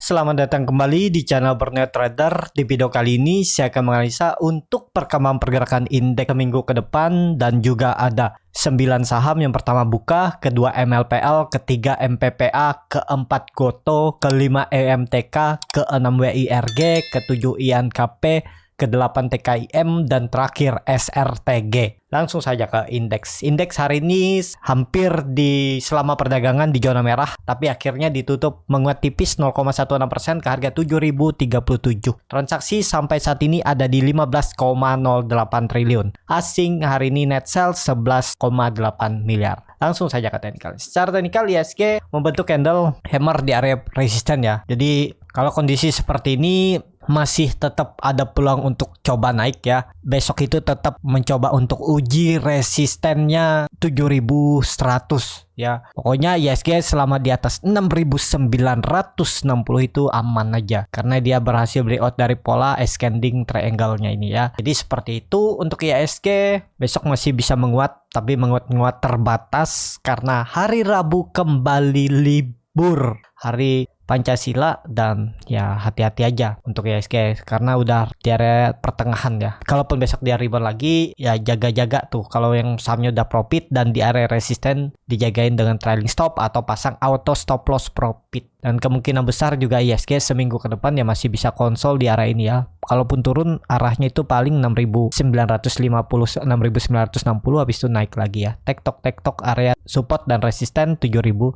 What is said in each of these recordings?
Selamat datang kembali di channel Berniat Trader. Di video kali ini saya akan menganalisa untuk perkembangan pergerakan indeks seminggu ke depan dan juga ada 9 saham. Yang pertama buka, kedua MLPL, ketiga MPPA, keempat Goto, kelima EMTK, keenam WIRG, ketujuh INKP, ke-8 TKIM, dan terakhir SRTG. Langsung saja ke indeks. Indeks hari ini hampir selama perdagangan di zona merah, tapi akhirnya ditutup menguat tipis 0,16% ke harga 7.037. Transaksi sampai saat ini ada di 15,08 triliun. Asing hari ini net sell 11,8 miliar. Langsung saja ke teknikal. Secara teknikal ISG membentuk candle hammer di area resisten ya. Jadi kalau kondisi seperti ini masih tetap ada peluang untuk coba naik ya. Besok itu tetap mencoba untuk uji resistennya 7.100 ya. Pokoknya ISG selama di atas 6.960 itu aman aja, karena dia berhasil breakout dari pola ascending triangle-nya ini ya. Jadi seperti itu untuk ISG. Besok masih bisa menguat, tapi menguat terbatas karena hari Rabu kembali libur, hari Pancasila, dan ya hati-hati aja untuk ISG karena udah di area pertengahan ya. Kalaupun besok dia rebound lagi ya jaga-jaga tuh, kalau yang sahamnya udah profit dan di area resisten dijagain dengan trailing stop atau pasang auto stop loss profit. Dan kemungkinan besar juga ISG seminggu ke depan ya masih bisa konsol di area ini ya. Kalaupun turun arahnya itu paling 6.950 6.960, habis itu naik lagi ya. Tektok area support dan resisten 7.100.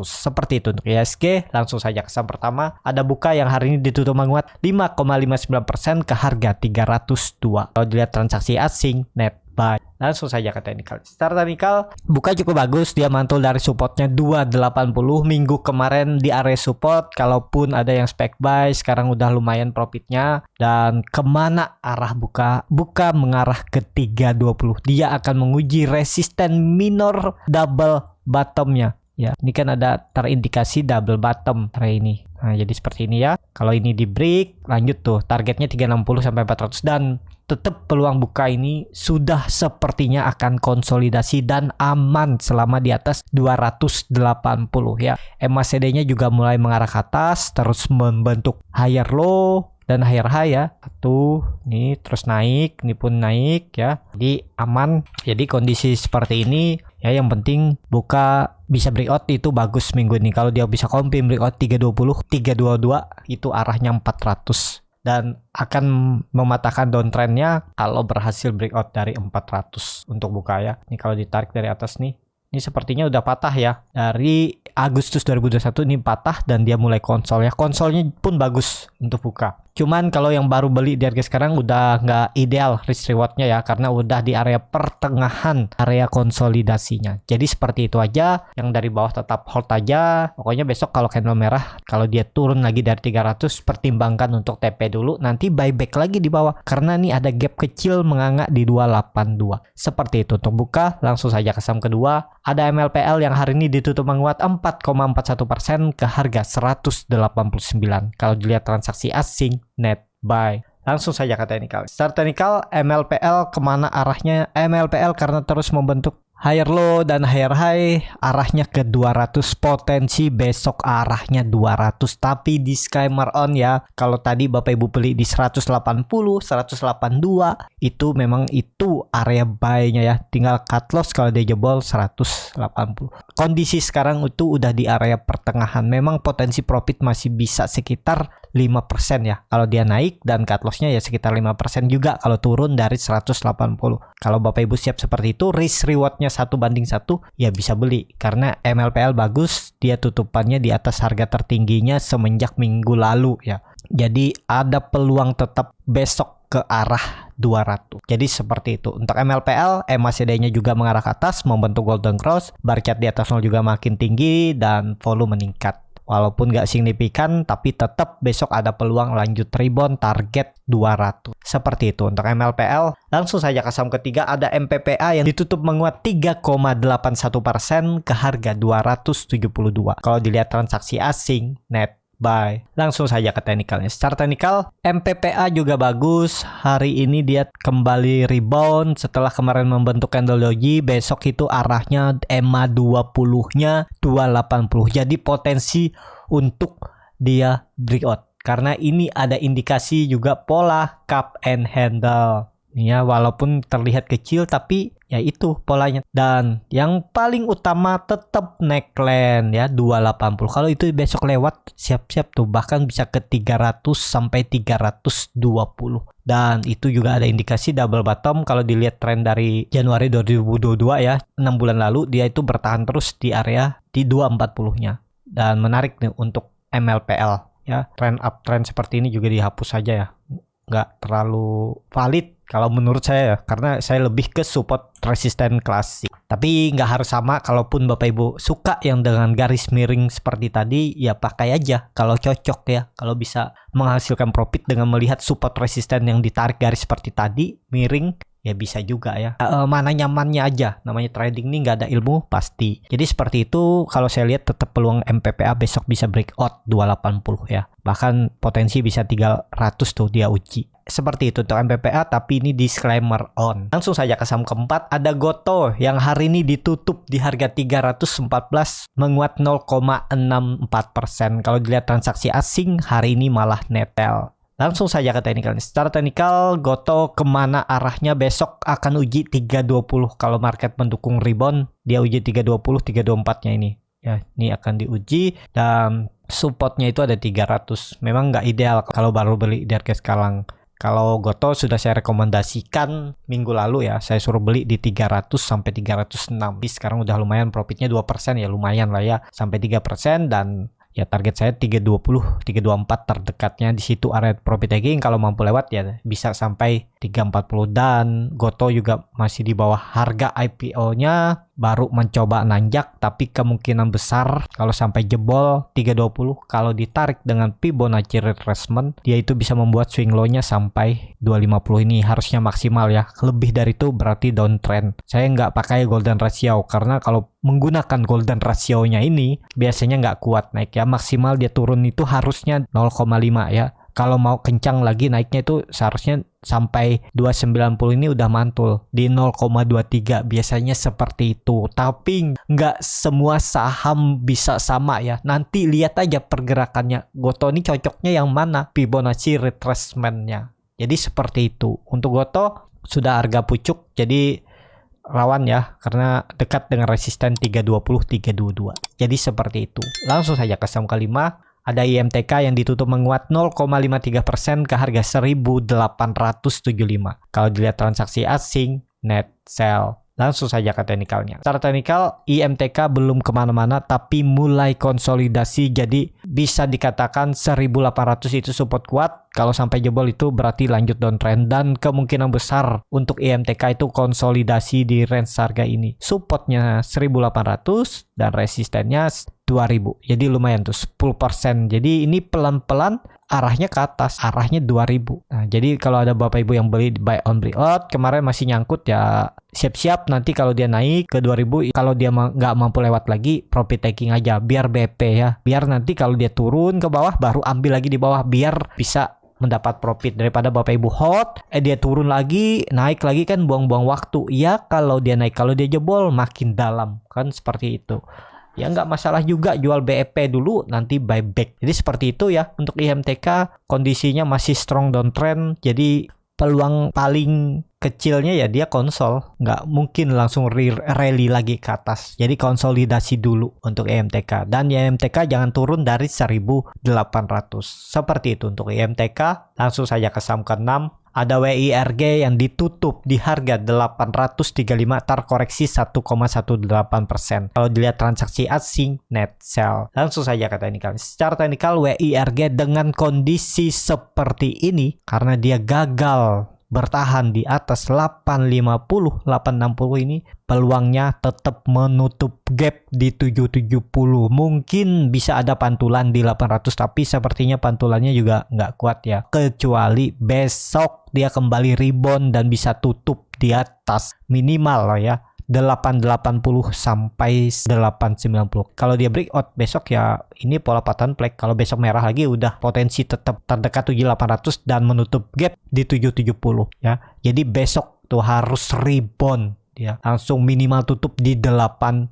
Seperti itu untuk ISG. Langsung saja ke saham pertama. Ada buka yang hari ini ditutup menguat 5,59% ke harga 302. Kalau dilihat transaksi asing net buy. Langsung saja ke teknikal. Secara teknikal buka cukup bagus, dia mantul dari supportnya 280 minggu kemarin di area support. Kalaupun ada yang spek buy, sekarang udah lumayan profitnya. Dan kemana arah buka? Buka mengarah ke 320. Dia akan menguji resisten minor double bottomnya ya. Ini kan ada terindikasi double bottom hari ini. Nah, jadi seperti ini ya. Kalau ini di break, lanjut tuh targetnya 360 sampai 400, dan tetap peluang buka ini sudah sepertinya akan konsolidasi dan aman selama di atas 280 ya. MACD-nya juga mulai mengarah ke atas, terus membentuk higher low dan higher high ya. Satu, nih terus naik, ini pun naik ya. Jadi aman. Jadi kondisi seperti ini ya, yang penting buka bisa breakout itu bagus minggu ini. Kalau dia bisa confirm breakout 320, 322 itu arahnya 400. Dan akan mematahkan downtrendnya kalau berhasil breakout dari 400 untuk buka ya. Ini kalau ditarik dari atas nih, ini sepertinya udah patah ya. Dari Agustus 2021 ini patah dan dia mulai konsol ya. Konsolnya pun bagus untuk buka. Cuman kalau yang baru beli di harga sekarang udah nggak ideal risk rewardnya ya, karena udah di area pertengahan area konsolidasinya. Jadi seperti itu aja. Yang dari bawah tetap hold aja. Pokoknya besok kalau candle merah, kalau dia turun lagi dari 300, pertimbangkan untuk TP dulu. Nanti buyback lagi di bawah, karena nih ada gap kecil menganga di 282. Seperti itu untuk buka. Langsung saja ke saham kedua. Ada MLPL yang hari ini ditutup menguat 4,41% ke harga 189. Kalau dilihat transaksi asing net buy. Langsung saja ke teknikal. Secara teknikal MLPL kemana arahnya? MLPL karena terus membentuk higher low dan higher high, arahnya ke 200, potensi besok arahnya 200. Tapi disclaimer on ya, kalau tadi Bapak Ibu beli di 180, 182, itu memang itu area buy-nya ya. Tinggal cut loss kalau dia jebol 180. Kondisi sekarang itu udah di area pertengahan. Memang potensi profit masih bisa sekitar 5% ya kalau dia naik, dan cut loss-nya ya sekitar 5% juga kalau turun dari 180. Kalau Bapak Ibu siap seperti itu, risk reward-nya 1:1 ya bisa beli, karena MLPL bagus, dia tutupannya di atas harga tertingginya semenjak minggu lalu ya. Jadi ada peluang tetap besok ke arah 200. Jadi seperti itu. Untuk MLPL, MACD-nya juga mengarah ke atas, membentuk golden cross, bar chart di atas 0 juga makin tinggi, dan volume meningkat. Walaupun nggak signifikan, tapi tetap besok ada peluang lanjut rebound target 200. Seperti itu untuk MLPL. Langsung saja ke saham ketiga, ada MPPA yang ditutup menguat 3,81% ke harga 272. Kalau dilihat transaksi asing net buy. Langsung saja ke teknikalnya. Secara teknikal, MPPA juga bagus. Hari ini dia kembali rebound setelah kemarin membentuk candle doji. Besok itu arahnya EMA 20-nya 280. Jadi potensi untuk dia breakout. Karena ini ada indikasi juga pola cup and handle. Ya, walaupun terlihat kecil tapi ya itu polanya. Dan yang paling utama tetap neckline ya 280. Kalau itu besok lewat siap-siap tuh, bahkan bisa ke 300 sampai 320. Dan itu juga ada indikasi double bottom. Kalau dilihat tren dari Januari 2022 ya, 6 bulan lalu dia itu bertahan terus di area di 240-nya. Dan menarik nih untuk MLPL ya, trend uptrend seperti ini juga dihapus saja ya, nggak terlalu valid kalau menurut saya ya, karena saya lebih ke support resisten klasik. Tapi nggak harus sama, kalaupun Bapak Ibu suka yang dengan garis miring seperti tadi ya pakai aja kalau cocok ya, kalau bisa menghasilkan profit dengan melihat support resisten yang ditarik garis seperti tadi miring ya bisa juga ya. Mana nyamannya aja, namanya trading nih nggak ada ilmu pasti. Jadi seperti itu, kalau saya lihat tetap peluang MPPA besok bisa breakout 280 ya, bahkan potensi bisa 300 tuh dia uji. Seperti itu untuk MPPA, tapi ini disclaimer on. Langsung saja ke saham keempat, ada Gotoh yang hari ini ditutup di harga 314, menguat 0,64%. Kalau dilihat transaksi asing hari ini malah netel. Langsung saja ke teknikal. Secara teknikal, Gotoh kemana arahnya besok akan uji 320. Kalau market mendukung rebound, dia uji 320, 324-nya ini. Ya, ini akan diuji dan supportnya itu ada 300. Memang nggak ideal kalau baru beli di harga sekarang. Kalau Gotoh sudah saya rekomendasikan minggu lalu ya, saya suruh beli di 300 sampai 306. Jadi sekarang udah lumayan, profitnya 2% ya, lumayan lah ya, sampai 3%. Dan ya target saya 320, 324 terdekatnya, di situ area profit taking. Kalau mampu lewat ya bisa sampai 340. Dan Gotoh juga masih di bawah harga IPO-nya, baru mencoba nanjak, tapi kemungkinan besar kalau sampai jebol 320, kalau ditarik dengan Fibonacci retracement, dia itu bisa membuat swing low-nya sampai 250. Ini harusnya maksimal ya, lebih dari itu berarti downtrend. Saya nggak pakai golden ratio, karena kalau menggunakan golden ratio-nya ini biasanya nggak kuat naik ya, maksimal dia turun itu harusnya 0,5 ya. Kalau mau kencang lagi naiknya itu seharusnya sampai 290, ini udah mantul di 0,23, biasanya seperti itu. Tapi nggak semua saham bisa sama ya, nanti lihat aja pergerakannya. Gotoh ini cocoknya yang mana, Fibonacci retracement-nya. Jadi seperti itu. Untuk Gotoh sudah harga pucuk, jadi rawan ya, karena dekat dengan resisten 320, 322. Jadi seperti itu. Langsung saja ke saham kelima. Ada IMTK yang ditutup menguat 0,53% ke harga 1.875. Kalau dilihat transaksi asing, net sell. Langsung saja ke teknikalnya. Secara teknikal, IMTK belum kemana-mana, tapi mulai konsolidasi. Jadi bisa dikatakan 1.800 itu support kuat. Kalau sampai jebol itu berarti lanjut downtrend. Dan kemungkinan besar untuk IMTK itu konsolidasi di range harga ini. Supportnya 1.800 dan resistennya 2.000. Jadi lumayan tuh 10%. Jadi ini pelan-pelan arahnya ke atas, arahnya 2.000. Nah, jadi kalau ada Bapak Ibu yang beli buy on breakout, kemarin masih nyangkut ya, siap-siap nanti kalau dia naik ke 2.000, kalau dia nggak mampu lewat lagi, profit taking aja, biar BP ya. Biar nanti kalau dia turun ke bawah, baru ambil lagi di bawah, biar bisa mendapat profit. Daripada Bapak Ibu hold, dia turun lagi, naik lagi, kan buang-buang waktu. Ya kalau dia naik, kalau dia jebol makin dalam, kan seperti itu. Ya nggak masalah juga jual BEP dulu, nanti buyback. Jadi seperti itu ya. Untuk IMTK kondisinya masih strong downtrend. Jadi peluang paling kecilnya ya dia konsol. Nggak mungkin langsung rally lagi ke atas. Jadi konsolidasi dulu untuk IMTK. Dan IMTK jangan turun dari 1.800. Seperti itu untuk IMTK. Langsung saja ke saham ke-6. Ada WIRG yang ditutup di harga 835, terkoreksi 1,18%. Kalau dilihat transaksi asing, net sell. Langsung saja ke teknikal. Secara teknikal, WIRG dengan kondisi seperti ini, karena dia gagal bertahan di atas 850, 860 ini, peluangnya tetap menutup gap di 770. Mungkin bisa ada pantulan di 800, tapi sepertinya pantulannya juga nggak kuat ya. Kecuali besok dia kembali rebound dan bisa tutup di atas minimal lah ya 880 sampai 890. Kalau dia breakout besok ya ini pola patahan flag. Kalau besok merah lagi udah potensi tetap terdekat 7800 dan menutup gap di 770 ya. Jadi besok tuh harus rebound ya. Langsung minimal tutup di 880.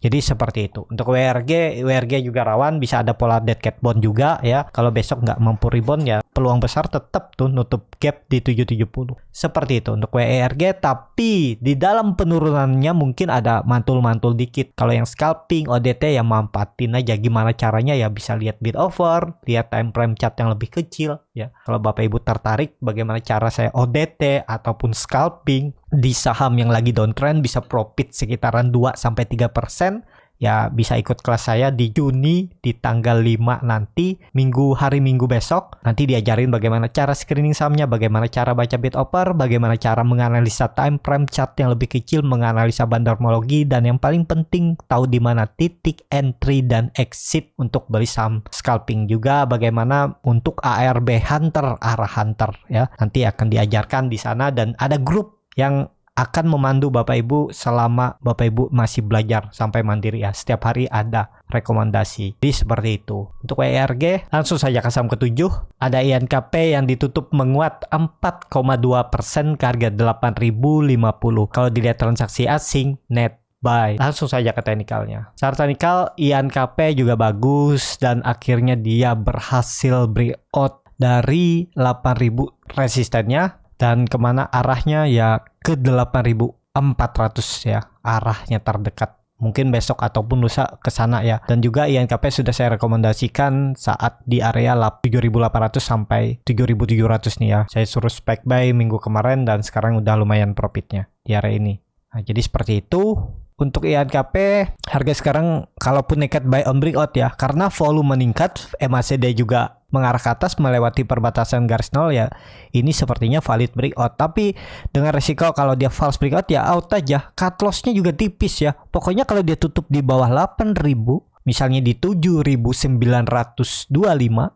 Jadi seperti itu. Untuk WRG juga rawan, bisa ada pola dead cat bond juga ya. Kalau besok nggak mampu rebound ya peluang besar tetap tuh nutup gap di 770. Seperti itu untuk WRG, tapi di dalam penurunannya mungkin ada mantul-mantul dikit. Kalau yang scalping ODT ya manfaatin aja, gimana caranya ya bisa lihat bid over, lihat time frame chart yang lebih kecil ya. Kalau Bapak Ibu tertarik bagaimana cara saya ODT ataupun scalping di saham yang lagi downtrend bisa profit sekitaran 2-3%, ya bisa ikut kelas saya di Juni di tanggal 5 nanti, hari Minggu besok. Nanti diajarin bagaimana cara screening sahamnya, bagaimana cara baca bid offer, bagaimana cara menganalisa time frame chart yang lebih kecil, menganalisa bandarmologi, dan yang paling penting tahu di mana titik entry dan exit untuk beli saham scalping, juga bagaimana untuk ARB hunter, arah hunter ya. Nanti akan diajarkan di sana, dan ada grup yang akan memandu Bapak Ibu selama Bapak Ibu masih belajar sampai mandiri ya. Setiap hari ada rekomendasi. Jadi seperti itu. Untuk WRG langsung saja ke saham ketujuh. Ada INKP yang ditutup menguat 4,2% ke harga 8.050. Kalau dilihat transaksi asing net buy. Langsung saja ke teknikalnya. Secara teknikal INKP juga bagus dan akhirnya dia berhasil breakout dari 8.000 resistennya. Dan kemana arahnya ya ke 8.400 ya, arahnya terdekat. Mungkin besok ataupun lusa ke sana ya. Dan juga INKP sudah saya rekomendasikan saat di area 7.800 sampai 7.700 nih ya. Saya suruh spec buy minggu kemarin dan sekarang udah lumayan profitnya di area ini. Nah, jadi seperti itu. Untuk INKP harga sekarang kalaupun nekat buy on breakout ya, karena volume meningkat, MACD juga mengarah ke atas melewati perbatasan garis nol ya, ini sepertinya valid breakout. Tapi dengan resiko kalau dia false breakout ya out aja. Cut loss-nya juga tipis ya. Pokoknya kalau dia tutup di bawah 8.000, misalnya di 7.925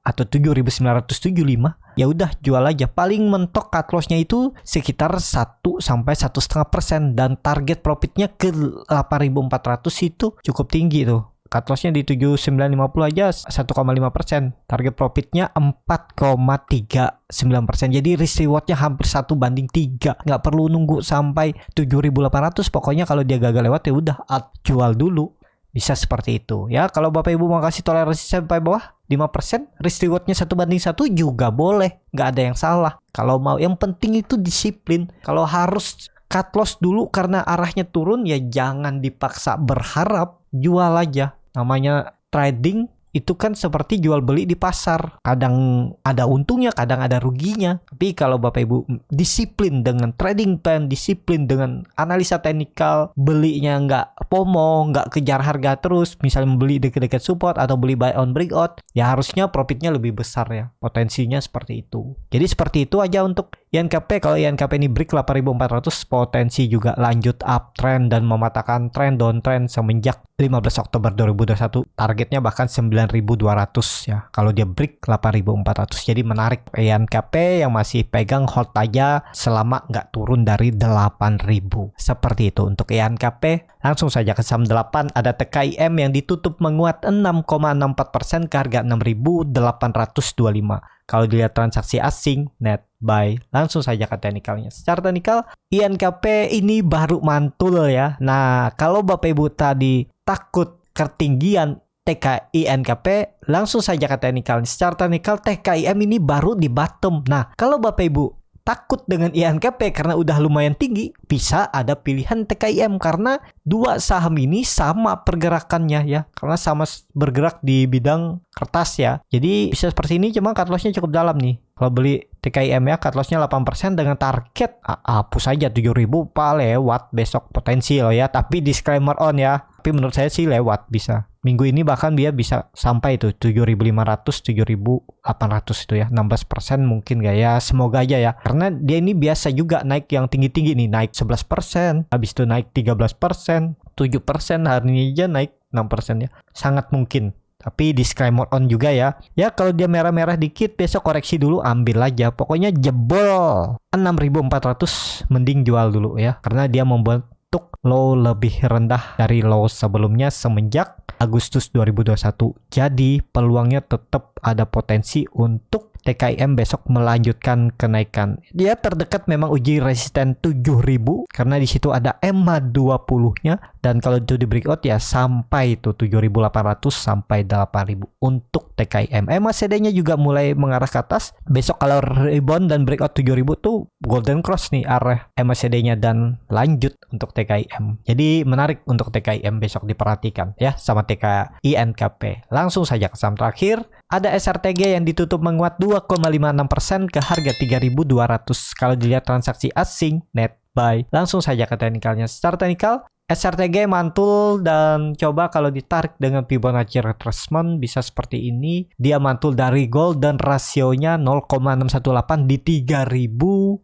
atau 7.975, ya udah jual aja. Paling mentok cut loss-nya itu sekitar 1-1,5% dan target profitnya ke 8.400 itu cukup tinggi tuh. Cut loss-nya di 7.950 aja 1,5%. Target profitnya 4,39%. Jadi risk reward-nya hampir 1:3. Nggak perlu nunggu sampai 7.800. Pokoknya kalau dia gagal lewat ya udah jual dulu. Bisa seperti itu ya. Kalau Bapak Ibu mau kasih toleransi sampai bawah 5%, risk rewardnya 1:1 juga boleh, nggak ada yang salah. Kalau mau, yang penting itu disiplin. Kalau harus cut loss dulu karena arahnya turun ya jangan dipaksa berharap, jual aja. Namanya trading itu kan seperti jual beli di pasar. Kadang ada untungnya, kadang ada ruginya. Tapi kalau Bapak Ibu disiplin dengan trading plan, disiplin dengan analisa teknikal, belinya nggak FOMO, nggak kejar harga terus, misalnya beli dekat-dekat support atau beli buy on breakout, ya harusnya profitnya lebih besar ya. Potensinya seperti itu. Jadi seperti itu aja untuk INKP. Kalau INKP ini break 8.400, potensi juga lanjut uptrend dan mematahkan tren downtrend semenjak 15 Oktober 2021. Targetnya bahkan 9.200 ya. Kalau dia break 8.400. Jadi menarik INKP yang masih pegang hold aja selama nggak turun dari 8.000. Seperti itu untuk INKP. Langsung saja ke saham 8. Ada TKIM yang ditutup menguat 6,64% ke harga 6.825. Kalau dilihat transaksi asing net buy. Langsung saja ke teknikalnya. Secara teknikal INKP ini baru mantul ya. Nah kalau Bapak Ibu tadi takut ketinggian TKINKP, langsung saja ke teknikal. Secara teknikal TKIM ini baru di bottom. Nah kalau Bapak Ibu takut dengan INKP karena udah lumayan tinggi, bisa ada pilihan TKIM karena dua saham ini sama pergerakannya ya, karena sama bergerak di bidang kertas ya. Jadi bisa seperti ini, cuma cut loss-nya cukup dalam nih. Kalau beli TKIM ya, cut loss-nya 8% dengan target hapus aja 7.000, lewat besok potensial ya. Tapi disclaimer on ya. Tapi menurut saya sih lewat bisa. Minggu ini bahkan dia bisa sampai itu 7.500, 7.800 itu ya. 16% mungkin gak ya, semoga aja ya. Karena dia ini biasa juga naik yang tinggi-tinggi nih, naik 11%, habis itu naik 13%, 7%, hari ini aja naik 6% ya. Sangat mungkin. Tapi disclaimer on juga ya. Ya kalau dia merah-merah dikit besok koreksi dulu, ambil aja. Pokoknya jebol 6.400 mending jual dulu ya. Karena dia membentuk low lebih rendah dari low sebelumnya semenjak Agustus 2021. Jadi peluangnya tetap ada potensi untuk TKIM besok melanjutkan kenaikan. Dia terdekat memang uji resisten 7000 karena di situ ada EMA 20-nya, dan kalau itu di breakout ya sampai itu 7800 sampai 8000 untuk TKIM. EMA CD-nya juga mulai mengarah ke atas. Besok kalau rebound dan breakout 7000 tuh golden cross nih arah EMA CD-nya dan lanjut untuk TKIM. Jadi menarik untuk TKIM besok diperhatikan ya sama TKI NKP. Langsung saja ke saham terakhir. Ada SRTG yang ditutup menguat 2,56% ke harga 3.200. Kalau dilihat transaksi asing net buy. Langsung saja ke teknikalnya. Secara teknikal SRTG mantul dan coba kalau ditarik dengan Fibonacci retracement bisa seperti ini. Dia mantul dari gold dan rasionya 0,618 di 3080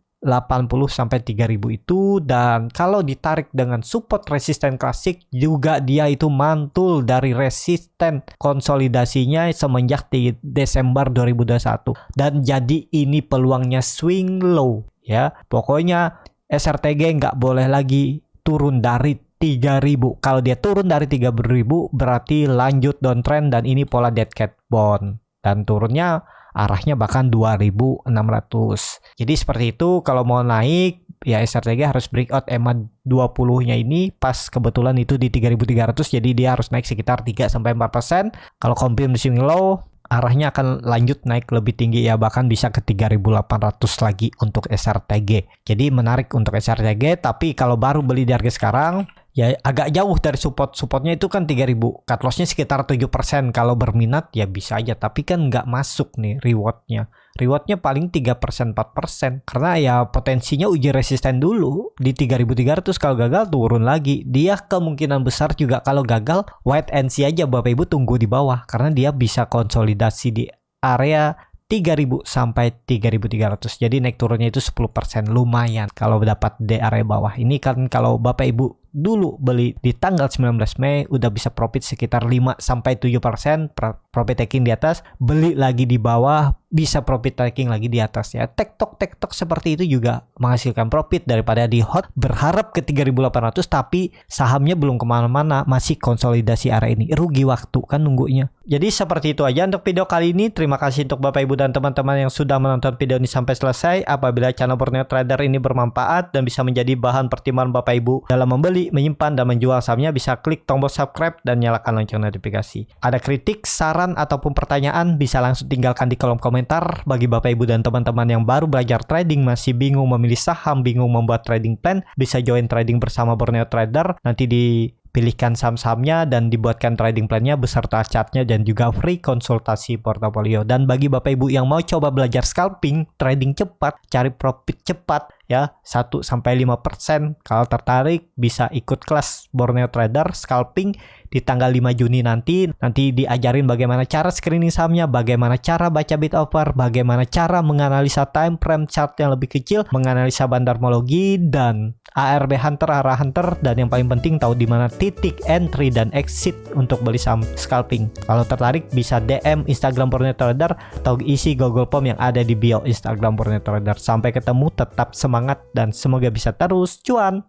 sampai 3000 itu, dan kalau ditarik dengan support resisten klasik juga dia itu mantul dari resisten konsolidasinya semenjak di Desember 2021, dan jadi ini peluangnya swing low ya. Pokoknya SRTG nggak boleh lagi turun dari 3000. Kalau dia turun dari 3000 berarti lanjut downtrend dan ini pola dead cat bond dan turunnya arahnya bahkan 2600. Jadi seperti itu. Kalau mau naik ya SRTG harus breakout EMA 20-nya ini pas kebetulan itu di 3300, jadi dia harus naik sekitar 3-4%. Kalau confirm swing low arahnya akan lanjut naik lebih tinggi ya, bahkan bisa ke 3800 lagi untuk SRTG. Jadi menarik untuk SRTG, tapi kalau baru beli di harga sekarang ya agak jauh dari supportnya itu kan 3000, cut lossnya sekitar 7%. Kalau berminat ya bisa aja, tapi kan nggak masuk nih rewardnya paling 3% 4%, karena ya potensinya uji resisten dulu di 3300. Kalau gagal turun lagi. Dia kemungkinan besar juga kalau gagal wait and see aja Bapak Ibu, tunggu di bawah karena dia bisa konsolidasi di area 3000 sampai 3300. Jadi naik turunnya itu 10%, lumayan kalau dapat di area bawah. Ini kan kalau Bapak Ibu dulu beli di tanggal 19 Mei udah bisa profit sekitar 5 sampai 7%, profit taking di atas, beli lagi di bawah bisa profit taking lagi di atas ya. Tektok seperti itu juga menghasilkan profit daripada di hot berharap ke 3800 tapi sahamnya belum kemana-mana, masih konsolidasi area ini, rugi waktu kan nunggunya. Jadi seperti itu aja untuk video kali ini. Terima kasih untuk Bapak Ibu dan teman-teman yang sudah menonton video ini sampai selesai. Apabila channel Borneo Trader ini bermanfaat dan bisa menjadi bahan pertimbangan Bapak Ibu dalam membeli, menyimpan, dan menjual sahamnya, bisa klik tombol subscribe dan nyalakan lonceng notifikasi. Ada kritik, saran, ataupun pertanyaan bisa langsung tinggalkan di kolom komentar. Bagi Bapak Ibu dan teman-teman yang baru belajar trading, masih bingung memilih saham, bingung membuat trading plan, bisa join trading bersama Borneo Trader. Nanti dipilihkan saham-sahamnya dan dibuatkan trading plan-nya beserta chartnya dan juga free konsultasi portofolio. Dan bagi Bapak Ibu yang mau coba belajar scalping, trading cepat, cari profit cepat ya 1-5%, kalau tertarik bisa ikut kelas Borneo Trader scalping di tanggal 5 Juni nanti diajarin bagaimana cara screening sahamnya, bagaimana cara baca bid offer, bagaimana cara menganalisa time frame chart yang lebih kecil, menganalisa bandarmologi dan ARB hunter, arah hunter, dan yang paling penting tahu di mana titik entry dan exit untuk beli saham scalping. Kalau tertarik bisa DM Instagram Borneo Trader atau isi Google Form yang ada di bio Instagram Borneo Trader. Sampai ketemu, tetap semangat dan semoga bisa terus cuan.